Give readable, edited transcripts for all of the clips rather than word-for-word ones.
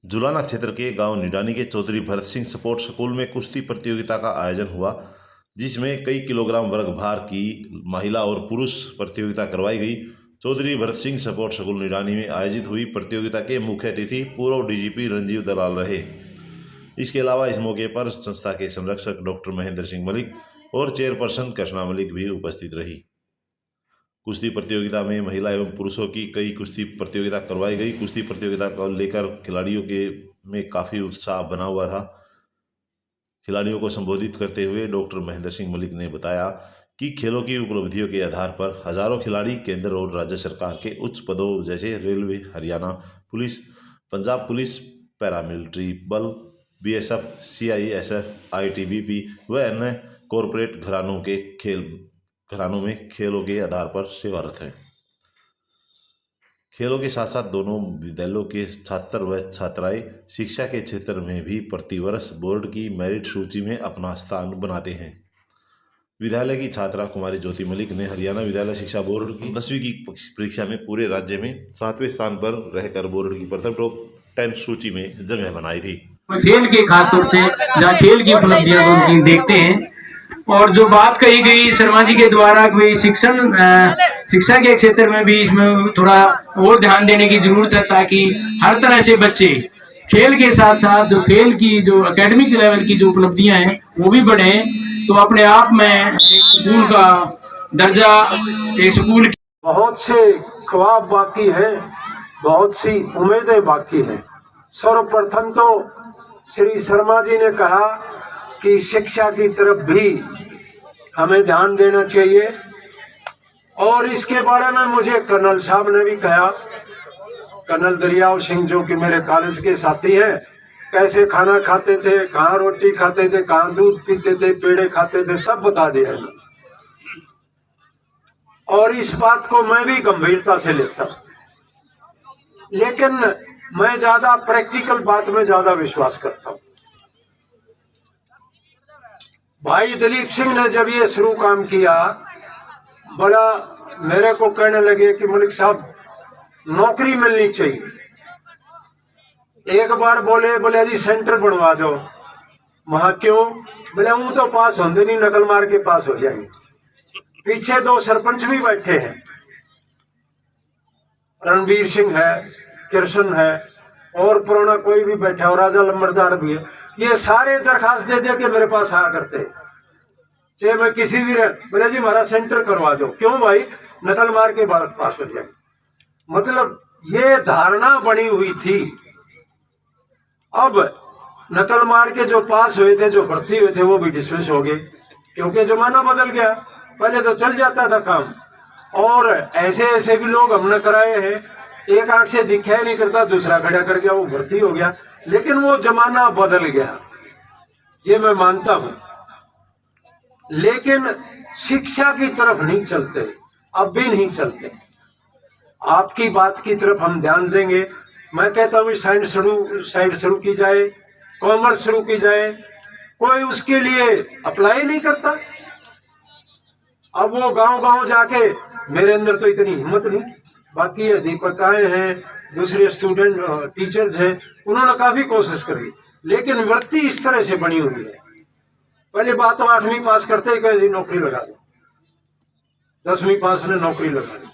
जुलाना क्षेत्र के गांव निडानी के चौधरी भरत सिंह स्पोर्ट्स स्कूल में कुश्ती प्रतियोगिता का आयोजन हुआ, जिसमें कई किलोग्राम वर्ग भार की महिला और पुरुष प्रतियोगिता करवाई गई। चौधरी भरत सिंह स्पोर्ट्स स्कूल निडानी में आयोजित हुई प्रतियोगिता के मुख्य अतिथि पूर्व डीजीपी रंजीव दलाल रहे। इसके अलावा इस मौके पर संस्था के संरक्षक डॉक्टर महेंद्र सिंह मलिक और चेयरपर्सन कृष्णा मलिक भी उपस्थित रही। कुश्ती प्रतियोगिता में महिला एवं पुरुषों की कई कुश्ती प्रतियोगिता करवाई गई। कुश्ती प्रतियोगिता को लेकर खिलाड़ियों के में काफ़ी उत्साह बना हुआ था। खिलाड़ियों को संबोधित करते हुए डॉक्टर महेंद्र सिंह मलिक ने बताया कि खेलों की उपलब्धियों के आधार पर हजारों खिलाड़ी केंद्र और राज्य सरकार के उच्च पदों जैसे railway, Haryana police, Punjab police, paramilitary बल, बीएसएफ, सीआईएसएफ, आईटीबीपी व अन्य कॉरपोरेट घरानों में खेलों के आधार पर सेवारत हैं। खेलों के साथ साथ दोनों विद्यालयों के छात्र व छात्राएं शिक्षा के क्षेत्र में भी प्रतिवर्ष बोर्ड की मेरिट सूची में अपना स्थान बनाते हैं। विद्यालय की छात्रा कुमारी ज्योति मलिक ने हरियाणा विद्यालय शिक्षा बोर्ड की 10वीं की परीक्षा में पूरे राज्य में 7वें स्थान पर रहकर बोर्ड की प्रथम टॉप 10 सूची में जगह बनाई थी। खेल के खासतौर से जहाँ खेल की उपलब्धियां उनकी देखते हैं, और जो बात कही गई शर्मा जी के द्वारा कोई शिक्षा के क्षेत्र में भी इसमें थोड़ा और ध्यान देने की जरूरत है, ताकि हर तरह से बच्चे खेल के साथ साथ जो खेल की जो एकेडमिक लेवल की जो उपलब्धियां हैं वो भी बढ़े। तो अपने आप में एक स्कूल का दर्जा, एक स्कूल बहुत से ख्वाब बाकी हैं, बहुत सी उम्मीदें बाकी हैं। सर्वप्रथम तो श्री शर्मा जी ने कहा कि शिक्षा की तरफ भी हमें ध्यान देना चाहिए, और इसके बारे में मुझे कर्नल साहब ने भी कहा, कर्नल दरियाव सिंह जो कि मेरे कॉलेज के साथी हैं, कैसे खाना खाते थे, कहाँ रोटी खाते थे, कहाँ दूध पीते थे, पेड़े खाते थे, सब बता दिया है। और इस बात को मैं भी गंभीरता से लेता हूं, लेकिन मैं ज्यादा प्रैक्टिकल बात में ज्यादा विश्वास करता हूं। भाई दिलीप सिंह ने जब ये शुरू काम किया, बड़ा मेरे को कहने लगे कि मलिक साहब नौकरी मिलनी चाहिए। एक बार बोले जी सेंटर बनवा दो। वहां क्यों? बोले हूं तो पास होंगे नहीं, नकल मार के पास हो जाएंगे। पीछे 2 सरपंच भी बैठे हैं, रणवीर सिंह है, कृष्ण है, और पुराना कोई भी बैठा, और राजा लंबरदार भी है। ये सारे दरखास्त दे दे के मेरे पास आया करते, चाहे मैं किसी भी बोले जी हमारा सेंटर करवा दो। क्यों भाई? नकल मार के बालक पास हो जाए। मतलब ये धारणा बनी हुई थी। अब नकल मार के जो पास हुए थे, जो भर्ती हुए थे, वो भी डिसमिस हो गए, क्योंकि जमाना बदल गया। पहले तो चल जाता था काम, और ऐसे ऐसे भी लोग हमने कराए हैं, एक आंख से दिखाई नहीं करता, दूसरा खड़ा कर गया, वो भर्ती हो गया। लेकिन वो जमाना बदल गया, ये मैं मानता हूं। लेकिन शिक्षा की तरफ नहीं चलते, अब भी नहीं चलते। आपकी बात की तरफ हम ध्यान देंगे। मैं कहता हूं साइंस शुरू की जाए, कॉमर्स शुरू की जाए, कोई उसके लिए अप्लाई नहीं करता। अब वो गांव गांव जाके, मेरे अंदर तो इतनी हिम्मत नहीं, बाकी अध्यापकाएं हैं, दूसरे स्टूडेंट टीचर्स हैं, उन्होंने काफी कोशिश करी, लेकिन वृत्ति इस तरह से बनी हुई है। पहले बात तो 8वीं पास करते ही कहे नौकरी लगा दो, 10वीं पास में नौकरी लगा दो,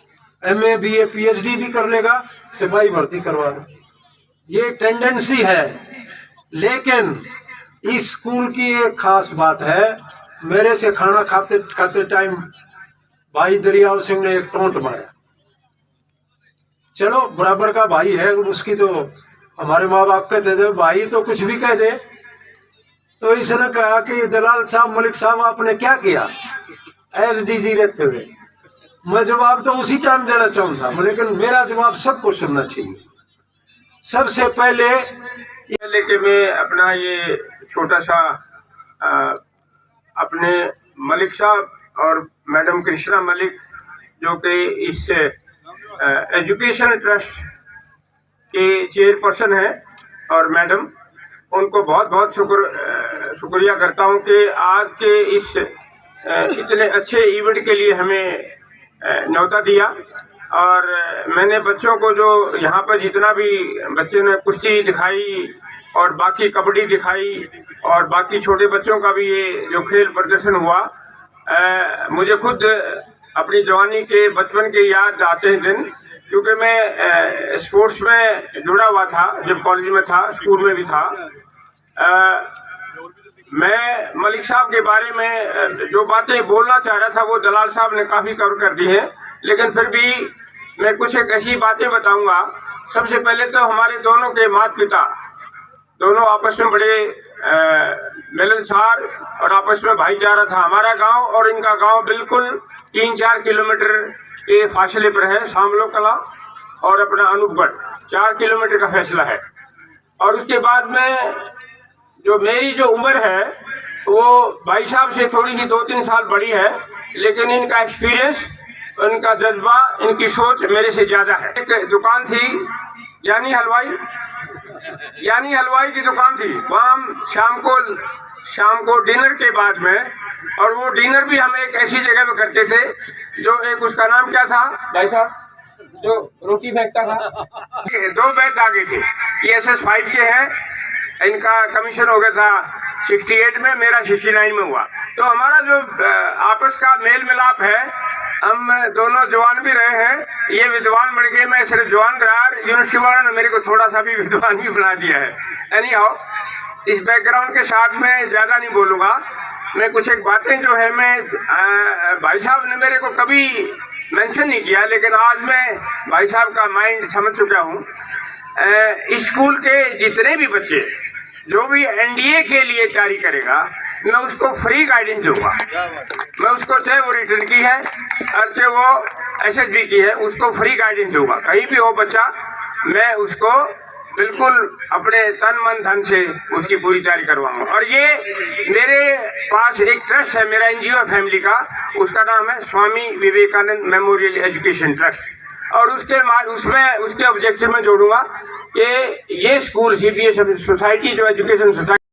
MA BA PhD भी कर लेगा, सिपाही भर्ती करवा दो। ये टेंडेंसी है। लेकिन इस स्कूल की एक खास बात है, मेरे से खाना खाते टाइम भाई दरियाव सिंह ने एक टोंट मारा। चलो बराबर का भाई है, उसकी तो हमारे माँ बाप कहते थे भाई तो कुछ भी कह दे। तो इसने कहा कि दलाल साहब, मलिक साहब आपने क्या किया एज डीजी रहते हुए? मैं जवाब तो उसी टाइम देना चाहूंगा, लेकिन मेरा जवाब सबको सुनना चाहिए। सबसे पहले लेके मैं अपना ये छोटा सा अपने मलिक साहब और मैडम कृष्णा मलिक, जो कि इस एजुकेशन ट्रस्ट के चेयरपर्सन है, और मैडम, उनको बहुत बहुत शुक्रिया करता हूं कि आज के इस इतने अच्छे इवेंट के लिए हमें न्योता दिया। और मैंने बच्चों को जो यहाँ पर जितना भी बच्चे ने कुश्ती दिखाई और बाकी कबड्डी दिखाई और बाकी छोटे बच्चों का भी ये जो खेल प्रदर्शन हुआ, मुझे खुद अपनी जवानी के बचपन के याद आते हैं दिन, क्योंकि मैं स्पोर्ट्स में जुड़ा हुआ था जब कॉलेज में था, स्कूल में भी था। मैं मलिक साहब के बारे में जो बातें बोलना चाह रहा था वो दलाल साहब ने काफ़ी कवर कर दी हैं, लेकिन फिर भी मैं कुछ एक ऐसी बातें बताऊंगा। सबसे पहले तो हमारे दोनों के माता पिता दोनों आपस में बड़े मिलनसार और आपस में भाईचारा था। हमारा गांव और इनका गांव बिल्कुल 3-4 किलोमीटर के फासले पर है। शामलो कला और अपना अनूपगढ़ 4 किलोमीटर का फैसला है। और उसके बाद में जो मेरी जो उम्र है वो भाई साहब से थोड़ी सी 2-3 साल बड़ी है, लेकिन इनका एक्सपीरियंस, इनका जज्बा, इनकी सोच मेरे से ज़्यादा है। एक दुकान थी यानी हलवाई की दुकान थी, वहाँ हम शाम को डिनर के बाद में, और वो डिनर भी हम एक ऐसी जगह में करते थे जो एक, उसका नाम क्या था भाई साहब, जो रोटी फेंकता था। 2 बैच आगे थे, ये SS5 के हैं, इनका कमीशन हो गया था 68 में, मेरा 69 में हुआ। तो हमारा जो आपस का मेल मिलाप है, हम दोनों जवान भी रहे हैं, ये विद्वान बन गए, मैं सिर्फ जवान रहा, यूनिवर्सिटी वालों ने मेरे को थोड़ा सा भी विद्वान भी बना दिया है। एनी हाउ, इस बैकग्राउंड के साथ मैं ज़्यादा नहीं बोलूँगा। मैं कुछ एक बातें जो है मैं भाई साहब ने मेरे को कभी मेंशन नहीं किया, लेकिन आज मैं भाई साहब का माइंड समझ चुका हूँ। स्कूल के जितने भी बच्चे जो भी NDA के लिए तैयारी करेगा, मैं उसको फ्री गाइडेंस दूंगा। मैं उसको, चाहे वो रिटर्न की है और चाहे वो SSB की है, उसको फ्री गाइडेंस दूंगा। कहीं भी हो बच्चा, मैं उसको बिल्कुल अपने तन मन धन से उसकी पूरी तैयारी करवाऊंगा। और ये मेरे पास एक ट्रस्ट है, मेरा NGO फैमिली का, उसका नाम है Swami Vivekananda memorial education trust. और उसके ऑब्जेक्टिव में जोड़ूंगा कि ये स्कूल CBSE सोसाइटी जो एजुकेशन सोसाइटी